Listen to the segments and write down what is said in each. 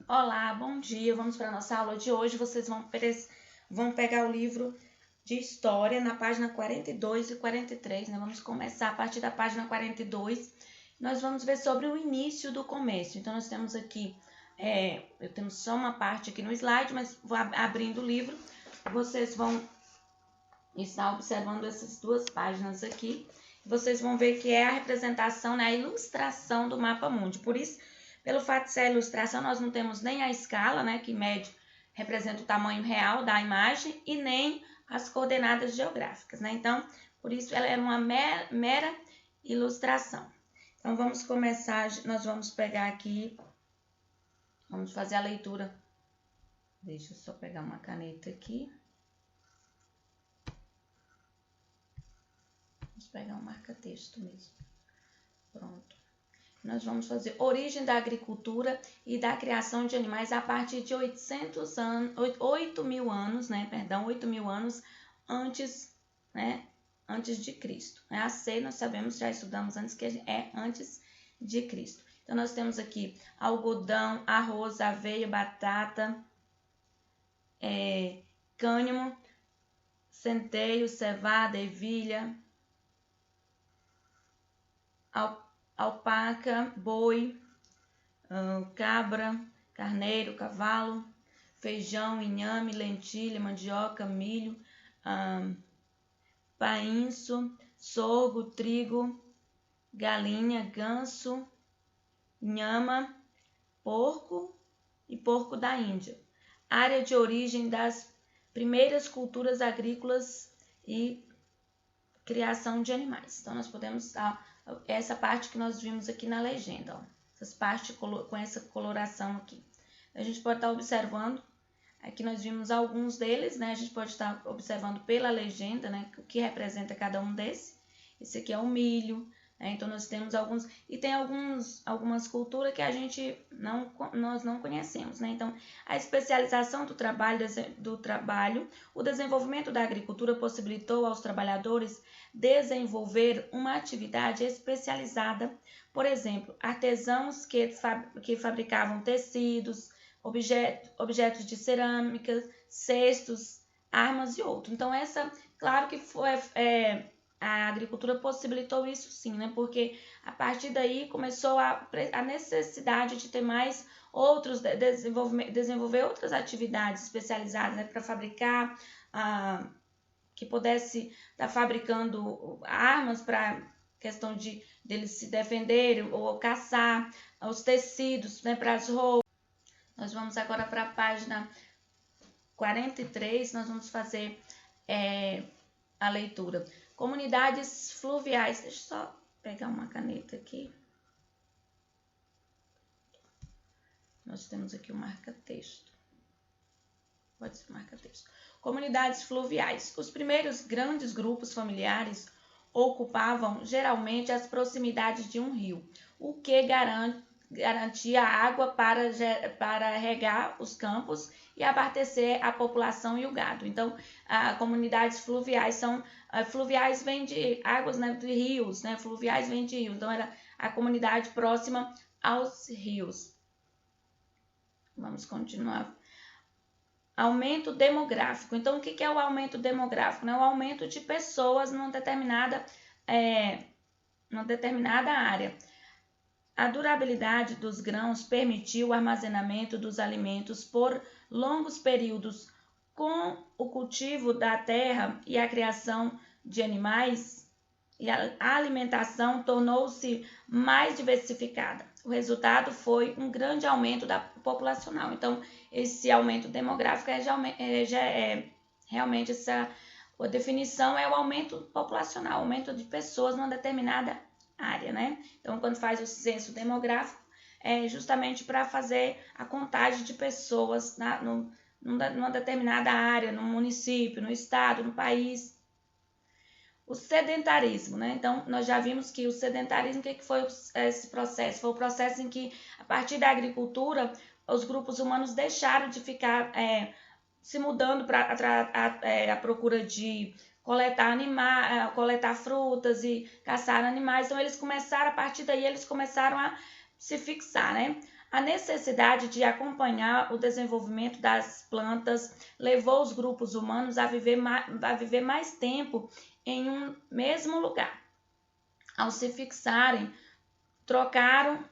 Olá, bom dia. Vamos para a nossa aula de hoje. Vocês vão pegar o livro de História na página 42 e 43, né? Vamos começar a partir da página 42. Nós vamos ver sobre o início do comércio. Então, nós temos aqui, eu tenho só uma parte aqui no slide, mas vou abrindo o livro. Vocês vão estar observando essas duas páginas aqui. Vocês vão ver que é a representação, né, a ilustração do mapa mundi. Por isso, pelo fato de ser a ilustração, nós não temos nem a escala, né, que mede, representa o tamanho real da imagem, e nem as coordenadas geográficas, né? Então, por isso ela é uma mera ilustração. Então, vamos começar, nós vamos pegar aqui, vamos fazer a leitura. Deixa eu só pegar uma caneta aqui. Vamos pegar um marca-texto mesmo. Pronto. Nós vamos fazer origem da agricultura e da criação de animais a partir de 8 mil anos, né? Perdão, 8 mil anos antes, né? Antes de Cristo. A C nós sabemos, já estudamos antes, que é antes de Cristo. Então, nós temos aqui algodão, arroz, aveia, batata, cânhamo, centeio, cevada, ervilha, alpaca, boi, cabra, carneiro, cavalo, feijão, inhame, lentilha, mandioca, milho, painço, sorgo, trigo, galinha, ganso, inhama, porco e porco da Índia. Área de origem das primeiras culturas agrícolas e criação de animais. Então, nós podemos essa parte que nós vimos aqui na legenda, ó, essas partes com essa coloração aqui. A gente pode estar observando, aqui nós vimos alguns deles, né? A gente pode estar observando pela legenda, né? O que representa cada um desses. Esse aqui é o milho, né? Então nós temos alguns, e tem algumas culturas que nós não conhecemos, né? Então, a especialização do trabalho, o desenvolvimento da agricultura possibilitou aos trabalhadores desenvolver uma atividade especializada, por exemplo, artesãos que fabricavam tecidos, objetos de cerâmica, cestos, armas e outros. Então, claro que a agricultura possibilitou isso sim, né? Porque a partir daí começou a necessidade de ter mais desenvolver outras atividades especializadas, né? Para fabricar, que pudesse estar fabricando armas para questão de deles se defenderem ou caçar, os tecidos, né? Para as roupas. Nós vamos agora para a página 43, nós vamos fazer a leitura. Comunidades fluviais. Deixa eu só pegar uma caneta aqui. Nós temos aqui o marca-texto. Pode ser marca-texto. Comunidades fluviais. Os primeiros grandes grupos familiares ocupavam geralmente as proximidades de um rio, o que garantia água para regar os campos e abastecer a população e o gado. Então, comunidades fluviais fluviais vem de águas, né, de rios, né? Fluviais vem de rios. Então, era a comunidade próxima aos rios. Vamos continuar. Aumento demográfico. Então, o que é o aumento demográfico? É o aumento de pessoas numa determinada área. A durabilidade dos grãos permitiu o armazenamento dos alimentos por longos períodos. Com o cultivo da terra e a criação de animais, e a alimentação tornou-se mais diversificada. O resultado foi um grande aumento populacional. Então, esse aumento demográfico realmente a definição é o aumento populacional, o aumento de pessoas numa determinada área, né? Então, quando faz o censo demográfico, é justamente para fazer a contagem de pessoas numa determinada área, no município, no estado, no país. O sedentarismo, né? Então, nós já vimos que o sedentarismo, o que foi esse processo? Foi o processo em que, a partir da agricultura, os grupos humanos deixaram de ficar se mudando para a procura de coletar frutas e caçar animais. Então, a partir daí, eles começaram a se fixar, né? A necessidade de acompanhar o desenvolvimento das plantas levou os grupos humanos a viver mais tempo em um mesmo lugar. Ao se fixarem, trocaram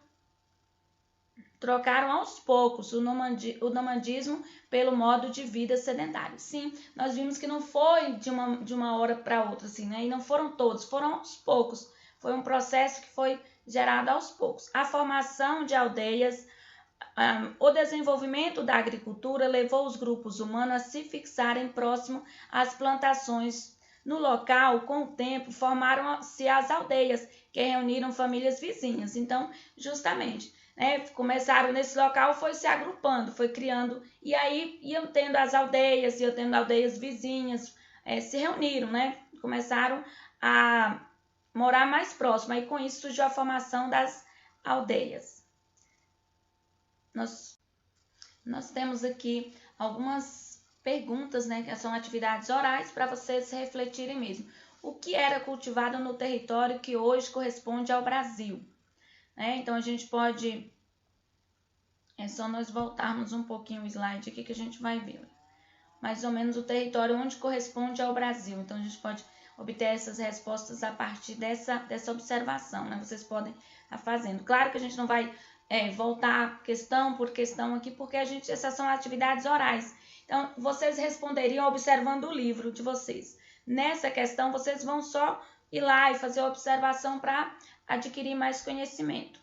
aos poucos o nomadismo pelo modo de vida sedentário. Sim, nós vimos que não foi de uma hora para outra, assim, né? E não foram todos, foram aos poucos. Foi um processo que foi gerado aos poucos. A formação de aldeias, o desenvolvimento da agricultura levou os grupos humanos a se fixarem próximo às plantações. No local, com o tempo, formaram-se as aldeias, que reuniram famílias vizinhas. Então, justamente, né, começaram nesse local, foi se agrupando, foi criando, e aí iam tendo as aldeias, iam tendo aldeias vizinhas, se reuniram, né? Começaram a morar mais próximo, aí com isso surgiu a formação das aldeias. Nós temos aqui algumas perguntas, né, que são atividades orais para vocês refletirem mesmo. O que era cultivado no território que hoje corresponde ao Brasil? Então, a gente pode... É só nós voltarmos um pouquinho o slide aqui que a gente vai ver. Mais ou menos o território onde corresponde ao Brasil. Então, a gente pode obter essas respostas a partir dessa observação, né? Vocês podem estar fazendo. Claro que a gente não vai voltar questão por questão aqui, porque essas são atividades orais. Então, vocês responderiam observando o livro de vocês. Nessa questão, vocês vão só ir lá e fazer a observação para adquirir mais conhecimento.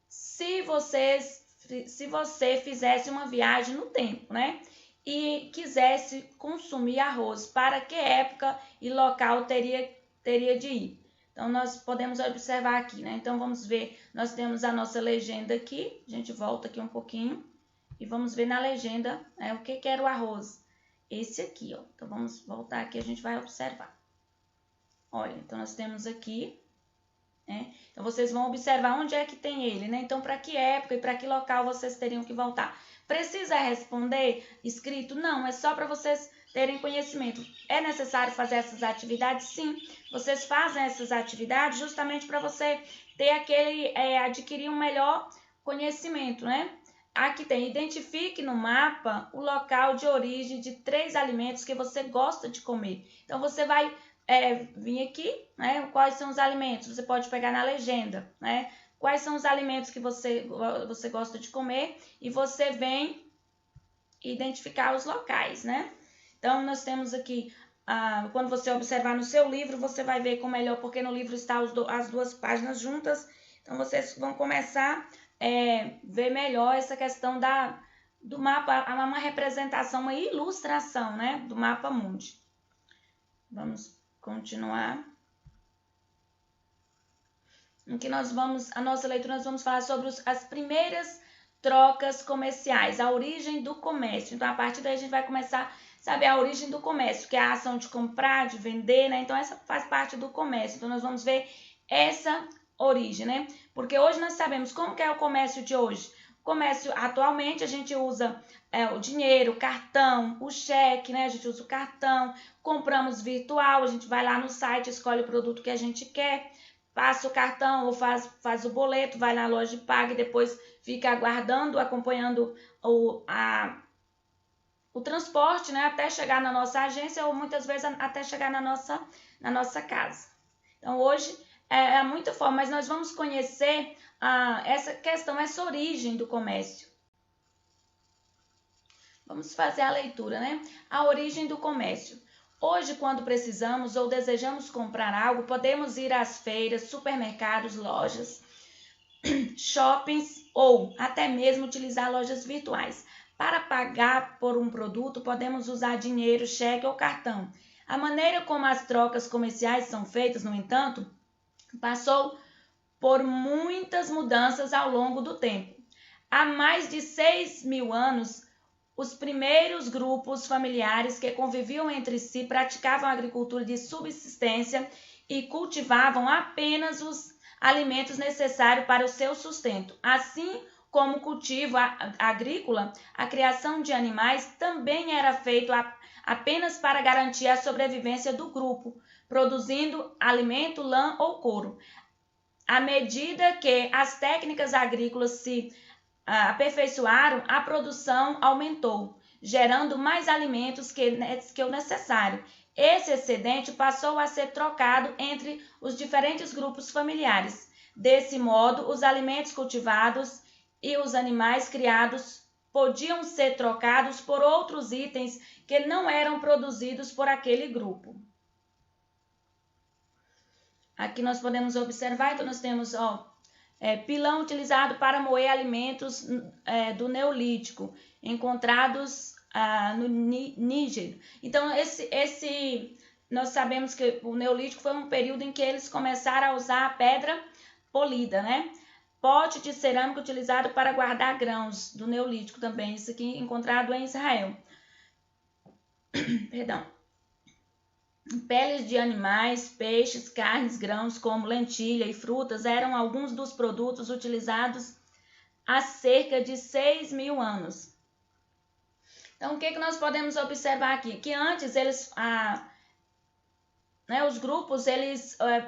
Se você fizesse uma viagem no tempo, né? E quisesse consumir arroz, para que época e local teria de ir? Então, nós podemos observar aqui, né? Então, vamos ver, nós temos a nossa legenda aqui, a gente volta aqui um pouquinho e vamos ver na legenda, né, o que era o arroz. Esse aqui, ó. Então, vamos voltar aqui, a gente vai observar. Olha, então nós temos aqui, né? Então, vocês vão observar onde é que tem ele, né? Então, para que época e para que local vocês teriam que voltar? Precisa responder escrito? Não, é só para vocês terem conhecimento. É necessário fazer essas atividades? Sim, vocês fazem essas atividades justamente para você ter adquirir um melhor conhecimento, né? Aqui tem, identifique no mapa o local de origem de 3 alimentos que você gosta de comer. Então, você vai vir aqui, né? Quais são os alimentos? Você pode pegar na legenda, né? Quais são os alimentos que você gosta de comer e você vem identificar os locais, né? Então, nós temos aqui, quando você observar no seu livro, você vai ver com melhor, porque no livro está as 2 páginas juntas. Então, vocês vão começar a ver melhor essa questão do mapa, uma representação, uma ilustração, né, do mapa mundi. Vamos continuar. Em que a nossa leitura, nós vamos falar sobre as primeiras trocas comerciais, a origem do comércio. Então, a partir daí, a gente vai começar a saber a origem do comércio, que é a ação de comprar, de vender, né? Então, essa faz parte do comércio. Então, nós vamos ver essa origem, né? Porque hoje nós sabemos como que é o comércio de hoje. O comércio, atualmente, a gente usa o dinheiro, o cartão, o cheque, né? A gente usa o cartão, compramos virtual, a gente vai lá no site, escolhe o produto que a gente quer, passa o cartão ou faz o boleto, vai na loja e paga e depois fica aguardando, acompanhando o transporte, né, até chegar na nossa agência ou muitas vezes até chegar na nossa casa. Então, hoje é muita forma, mas nós vamos conhecer essa questão, essa origem do comércio. Vamos fazer a leitura, né? A origem do comércio. Hoje, quando precisamos ou desejamos comprar algo, podemos ir às feiras, supermercados, lojas, shoppings ou até mesmo utilizar lojas virtuais. Para pagar por um produto, podemos usar dinheiro, cheque ou cartão. A maneira como as trocas comerciais são feitas, no entanto, passou por muitas mudanças ao longo do tempo. Há mais de 6.000 anos, os primeiros grupos familiares que conviviam entre si praticavam agricultura de subsistência e cultivavam apenas os alimentos necessários para o seu sustento. Assim como o cultivo agrícola, a criação de animais também era feito apenas para garantir a sobrevivência do grupo, produzindo alimento, lã ou couro. À medida que as técnicas agrícolas se aperfeiçoaram, a produção aumentou, gerando mais alimentos que o necessário. Esse excedente passou a ser trocado entre os diferentes grupos familiares. Desse modo, os alimentos cultivados e os animais criados podiam ser trocados por outros itens que não eram produzidos por aquele grupo. Aqui nós podemos observar, então nós temos pilão utilizado para moer alimentos do Neolítico, encontrados no Níger. Então, nós sabemos que o Neolítico foi um período em que eles começaram a usar a pedra polida, né? Pote de cerâmica utilizado para guardar grãos, do Neolítico também, isso aqui encontrado em Israel. Perdão. Peles de animais, peixes, carnes, grãos como lentilha e frutas eram alguns dos produtos utilizados há cerca de 6.000 anos. Então, o que nós podemos observar aqui? Que antes os grupos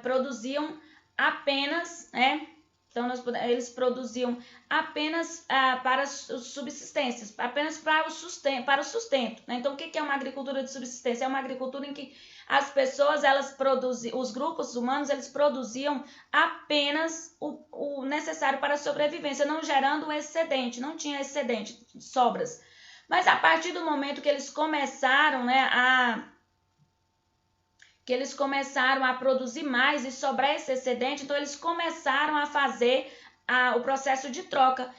produziam apenas, então eles produziam apenas para subsistências, apenas para o sustento. Né? Então, o que é uma agricultura de subsistência? É uma agricultura em que as pessoas, os grupos humanos, eles produziam apenas o necessário para a sobrevivência, não gerando excedente, não tinha excedente, sobras. Mas a partir do momento que eles começaram, a produzir mais e sobrar esse excedente, então eles começaram a fazer o processo de troca.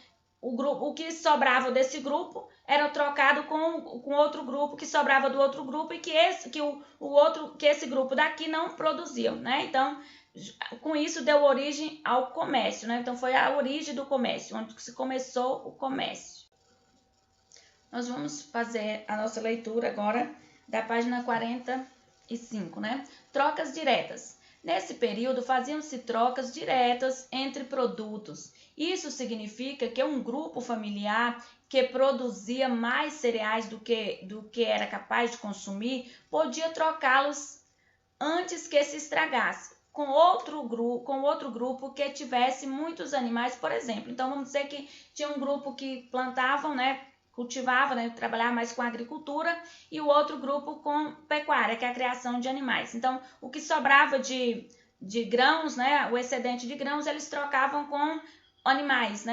O que sobrava desse grupo era trocado com outro grupo que sobrava do outro grupo e que esse grupo daqui não produziam, né? Então, com isso deu origem ao comércio, né? Então foi a origem do comércio, onde se começou o comércio. Nós vamos fazer a nossa leitura agora da página 45, né? Trocas diretas. Nesse período, faziam-se trocas diretas entre produtos. Isso significa que um grupo familiar que produzia mais cereais do que era capaz de consumir, podia trocá-los antes que se estragasse, com outro grupo que tivesse muitos animais, por exemplo. Então, vamos dizer que tinha um grupo que plantavam, cultivava, trabalhava mais com agricultura, e o outro grupo com pecuária, que é a criação de animais. Então, o que sobrava de grãos, o excedente de grãos, eles trocavam com animais,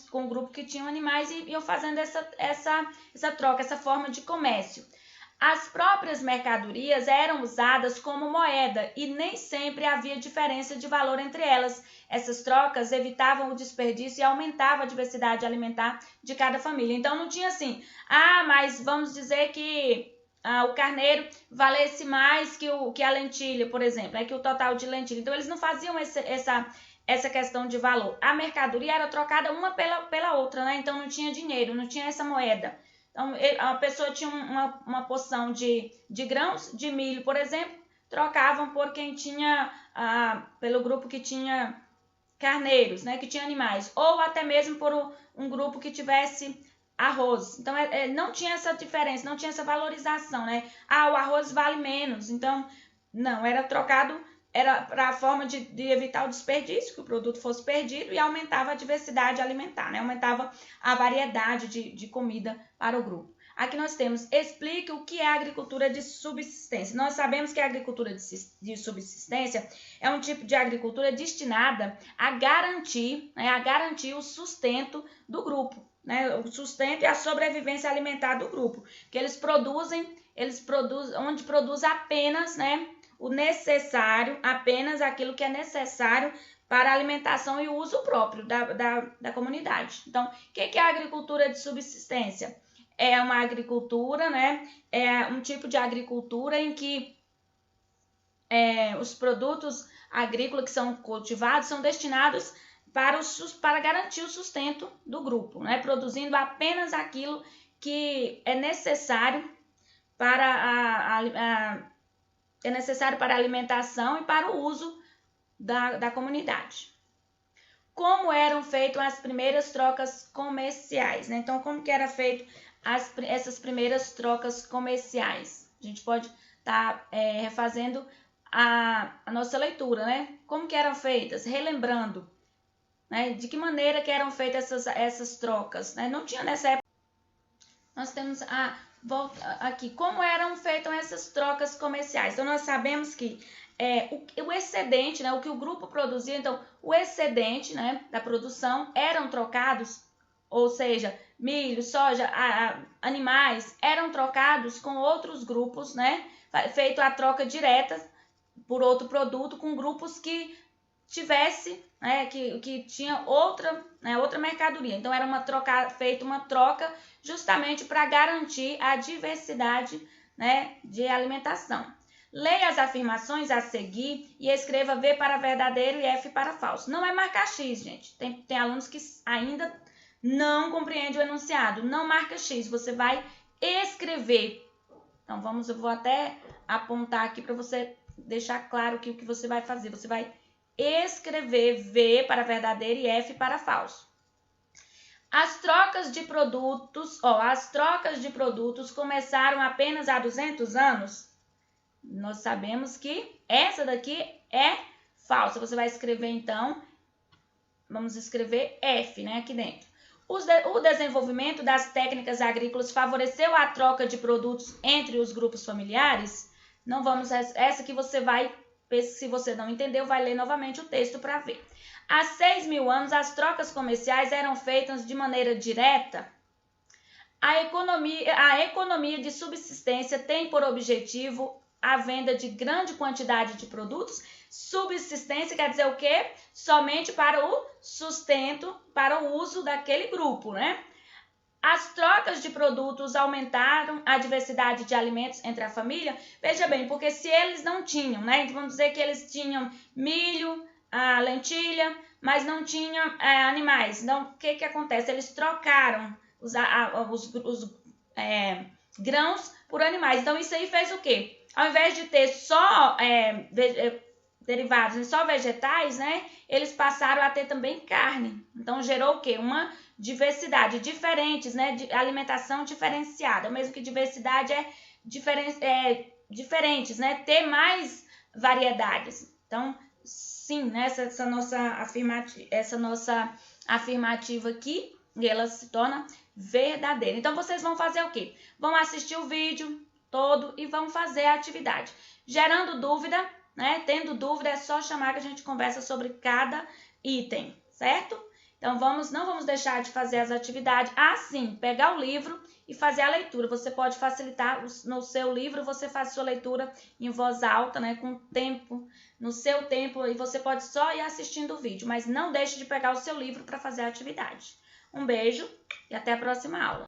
com o grupo que tinham animais e iam fazendo essa troca, essa forma de comércio. As próprias mercadorias eram usadas como moeda e nem sempre havia diferença de valor entre elas. Essas trocas evitavam o desperdício e aumentavam a diversidade alimentar de cada família. Então, não tinha assim, mas vamos dizer que o carneiro valesse mais que a lentilha, por exemplo, que o total de lentilha. Então, eles não faziam essa questão de valor. A mercadoria era trocada uma pela outra, então não tinha dinheiro, não tinha essa moeda. Então, a pessoa tinha uma porção de grãos, de milho, por exemplo, trocavam por quem tinha, pelo grupo que tinha carneiros, que tinha animais, ou até mesmo por um grupo que tivesse arroz. Então, não tinha essa diferença, não tinha essa valorização, o arroz vale menos. Então, não, era trocado, era para a forma de evitar o desperdício, que o produto fosse perdido, e aumentava a diversidade alimentar, aumentava a variedade de comida para o grupo. Aqui nós temos, explique o que é a agricultura de subsistência. Nós sabemos que a agricultura de subsistência é um tipo de agricultura destinada a garantir o sustento do grupo, o sustento e a sobrevivência alimentar do grupo, que eles produzem onde produz apenas, o necessário, apenas aquilo que é necessário para a alimentação e o uso próprio da comunidade. Então, o que é a agricultura de subsistência? É uma agricultura, é um tipo de agricultura em que os produtos agrícolas que são cultivados são destinados para garantir o sustento do grupo, produzindo apenas aquilo que é necessário para a alimentação e para o uso da comunidade. Como eram feitas as primeiras trocas comerciais? Então, como que era feito essas primeiras trocas comerciais? A gente pode estar refazendo a nossa leitura, Como que eram feitas? Relembrando. né? De que maneira que eram feitas essas trocas, né? Não tinha nessa época. Nós temos volta aqui, como eram feitas essas trocas comerciais. Então, nós sabemos que o excedente, né, o que o grupo produzia, então, o excedente, né, da produção eram trocados, ou seja, milho, soja, animais, eram trocados com outros grupos, né, feito a troca direta por outro produto com grupos que tivesse, né, que tinha outra mercadoria. Então, era feita uma troca justamente para garantir a diversidade, né, de alimentação. Leia as afirmações a seguir e escreva V para verdadeiro e F para falso. Não é marcar X, gente. Tem alunos que ainda não compreendem o enunciado. Não marca X, você vai escrever. Então, eu vou até apontar aqui para você deixar claro que o que você vai fazer. Você vai escrever V para verdadeiro e F para falso. As trocas de produtos começaram apenas há 200 anos? Nós sabemos que essa daqui é falsa. Você vai escrever, então, vamos escrever F, né, aqui dentro. O desenvolvimento das técnicas agrícolas favoreceu a troca de produtos entre os grupos familiares? Não vamos, essa que você vai, se você não entendeu, vai ler novamente o texto para ver. Há 6.000 anos, as trocas comerciais eram feitas de maneira direta? A economia de subsistência tem por objetivo a venda de grande quantidade de produtos. Subsistência quer dizer o quê? Somente para o sustento, para o uso daquele grupo, né? As trocas de produtos aumentaram a diversidade de alimentos entre a família? Veja bem, porque se eles não tinham, né? Então vamos dizer que eles tinham milho, lentilha, mas não tinham animais. Então, o que acontece? Eles trocaram os grãos por animais. Então, isso aí fez o quê? Ao invés de ter só derivados, só vegetais, né? Eles passaram a ter também carne. Então, gerou o quê? Uma diversidade, diferentes, né? De alimentação diferenciada. Mesmo que diversidade diferentes, né? Ter mais variedades. Então, sim, né? Essa nossa afirmativa aqui, ela se torna verdadeira. Então, vocês vão fazer o quê? Vão assistir o vídeo todo e vão fazer a atividade. Gerando dúvida, né? Tendo dúvida, é só chamar que a gente conversa sobre cada item, certo? Então, não vamos deixar de fazer as atividades. Sim, pegar o livro e fazer a leitura. Você pode facilitar no seu livro, você faz sua leitura em voz alta, né? Com tempo, no seu tempo, e você pode só ir assistindo o vídeo, mas não deixe de pegar o seu livro para fazer a atividade. Um beijo e até a próxima aula.